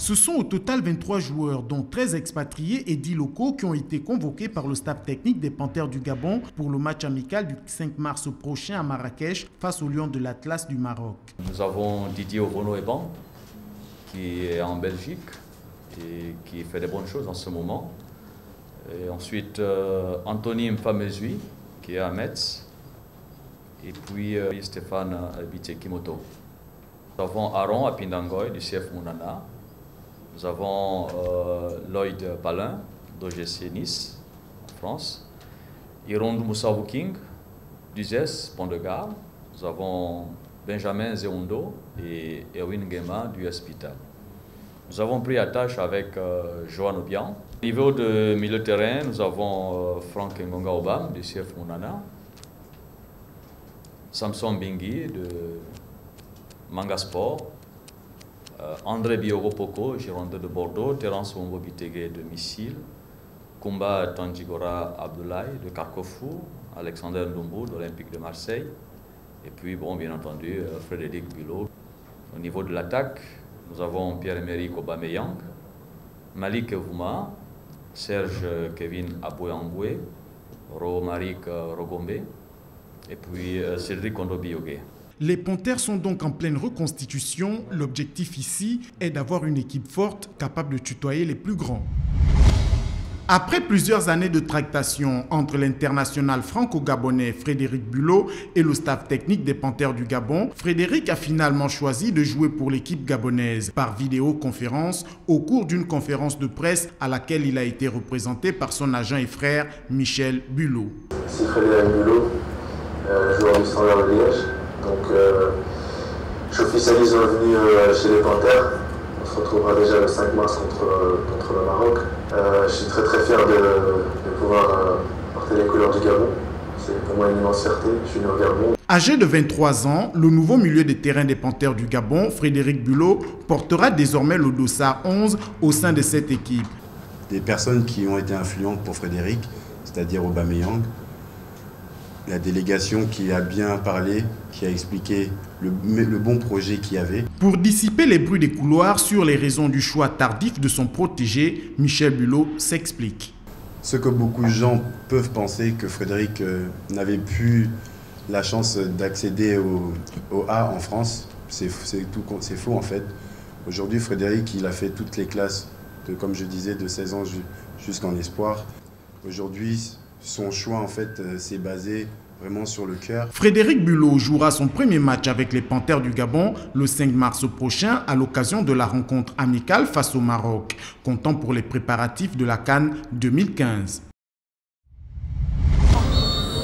Ce sont au total 23 joueurs, dont 13 expatriés et 10 locaux qui ont été convoqués par le staff technique des Panthères du Gabon pour le match amical du 5 mars prochain à Marrakech face aux Lions de l'Atlas du Maroc. Nous avons Didier Ovono-Eban qui est en Belgique et qui fait des bonnes choses en ce moment. Et ensuite Anthony Mfamezui qui est à Metz. Et puis Stéphane Bitekimoto. Nous avons Aaron Apindangoy du CF Mounana. Nous avons Lloyd Palin d'OGC Nice, en France. Irond Moussavou-King du ZES, Pont de Gare. Nous avons Benjamin Zeundo et Erwin Nguema du Hospital. Nous avons pris attache avec Johan Obian. Au niveau de milieu de terrain, nous avons Franck Ngonga Obam du CF Mounana. Samson Bingui de Manga Sport. André Biogo Poko, Girondin de Bordeaux, Terence Wombo Bitege de Missile, Kumba Tanjigora Abdoulaye de Carrefour, Alexander Ndombo de l'Olympique de Marseille, et puis, bon, bien entendu, Frédéric Bulot. Au niveau de l'attaque, nous avons Pierre-Emerick Aubameyang, Malik Vouma, Serge Kevin Abouyangwe, Romaric Rogombe, et puis Cédric Kondo-Biogé. Les Panthères sont donc en pleine reconstitution. L'objectif ici est d'avoir une équipe forte, capable de tutoyer les plus grands. Après plusieurs années de tractation entre l'international franco-gabonais Frédéric Bulot et le staff technique des Panthères du Gabon, Frédéric a finalement choisi de jouer pour l'équipe gabonaise par vidéoconférence au cours d'une conférence de presse à laquelle il a été représenté par son agent et frère Michel Bulot. C'est Frédéric Bulot, joueur du Standard de Liège. Donc j'officialise revenu chez les Panthères. On se retrouvera déjà le 5 mars contre le Maroc. Je suis très fier de pouvoir porter les couleurs du Gabon. C'est pour moi une immense fierté. Je suis né au Gabon. Âgé de 23 ans, le nouveau milieu des terrains des Panthères du Gabon, Frédéric Bulot, portera désormais le dossard 11 au sein de cette équipe. Des personnes qui ont été influentes pour Frédéric, c'est-à-dire Aubameyang, la délégation qui a bien parlé, qui a expliqué le bon projet qu'il y avait. Pour dissiper les bruits des couloirs sur les raisons du choix tardif de son protégé, Michel Bulot s'explique. Ce que beaucoup de gens peuvent penser que Frédéric n'avait plus la chance d'accéder au A en France, c'est faux en fait. Aujourd'hui, Frédéric, il a fait toutes les classes, comme je disais, de 16 ans jusqu'en espoir. Aujourd'hui, son choix, en fait, s'est basé vraiment sur le cœur. Frédéric Bulot jouera son premier match avec les Panthères du Gabon le 5 mars prochain à l'occasion de la rencontre amicale face au Maroc, comptant pour les préparatifs de la CAN 2015.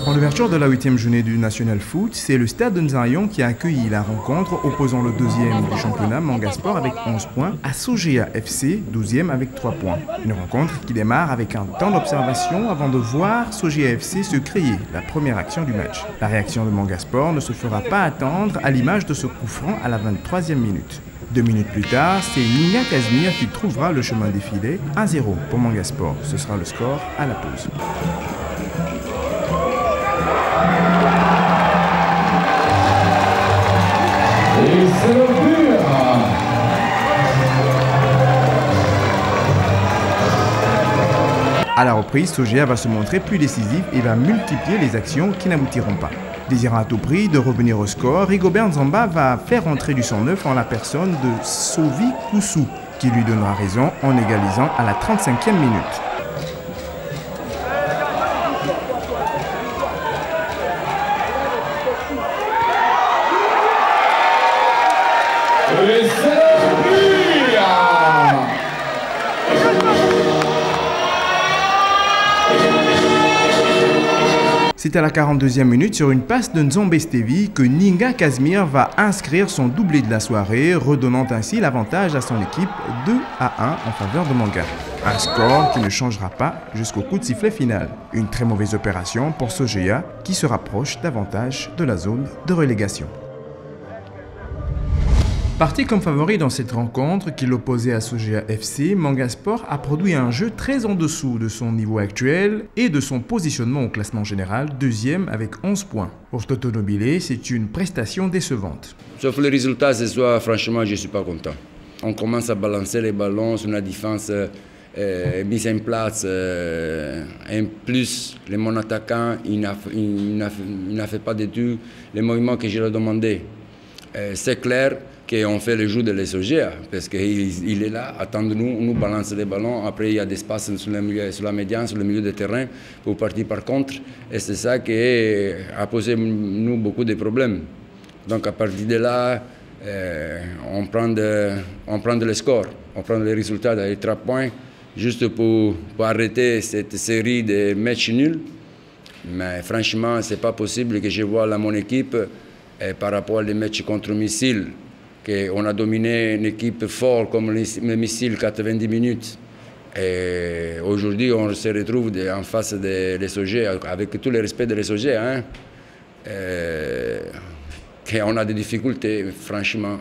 En l'ouverture de la 8e journée du National Foot, c'est le Stade de Nzarion qui a accueilli la rencontre opposant le 2e du championnat Manga Sport avec 11 points à Sogea FC, 12e avec 3 points. Une rencontre qui démarre avec un temps d'observation avant de voir Sogea FC se créer la première action du match. La réaction de Manga Sport ne se fera pas attendre à l'image de ce coup franc à la 23e minute. 2 minutes plus tard, c'est Ninga Kazmir qui trouvera le chemin défilé. 1-0 pour Manga Sport. Ce sera le score à la pause. Et c'est le but. À la reprise, Sogea va se montrer plus décisif et va multiplier les actions qui n'aboutiront pas. Désirant à tout prix de revenir au score, Rigobert Nzamba va faire entrer du sang neuf en la personne de Sovi Koussou, qui lui donnera raison en égalisant à la 35e minute. Et c'est le but. C'est à la 42e minute sur une passe de Nzombe Stevi que Ninga Kazmir va inscrire son doublé de la soirée, redonnant ainsi l'avantage à son équipe 2-1 en faveur de Manga. Un score qui ne changera pas jusqu'au coup de sifflet final. Une très mauvaise opération pour Sogea qui se rapproche davantage de la zone de relégation. Parti comme favori dans cette rencontre qui l'opposait à Sogea FC, Manga Sport a produit un jeu très en dessous de son niveau actuel et de son positionnement au classement général, deuxième avec 11 points. Pour Toto Nobile, c'est une prestation décevante. Sauf le résultat ce soir, franchement, je ne suis pas content. on commence à balancer les ballons sur la défense mise en place. En plus, mon attaquant, il n'a fait pas du tout les mouvements que je lui ai demandé. C'est clair qu'on fait le jeu de l'SOGA, parce qu'il est là, attend-nous, on nous balance les ballons. Après, il y a des espaces sur la médiane, sur le milieu de terrain, pour partir par contre. Et c'est ça qui a posé nous beaucoup de problèmes. Donc, à partir de là, on prend le score, on prend les résultats des 3 points, juste pour arrêter cette série de matchs nuls. Mais franchement, ce n'est pas possible que je vois là mon équipe par rapport aux matchs contre Missile, qu'on a dominé une équipe forte comme le Missile 90 minutes. Et aujourd'hui, on se retrouve en face de l'SOG, avec tout le respect de l'SOG, hein, qu'on a des difficultés. Franchement,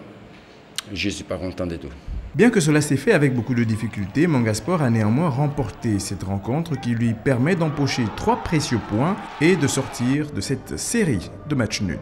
je ne suis pas content du tout. Bien que cela s'est fait avec beaucoup de difficultés, Mangasport a néanmoins remporté cette rencontre qui lui permet d'empocher 3 précieux points et de sortir de cette série de matchs nuls.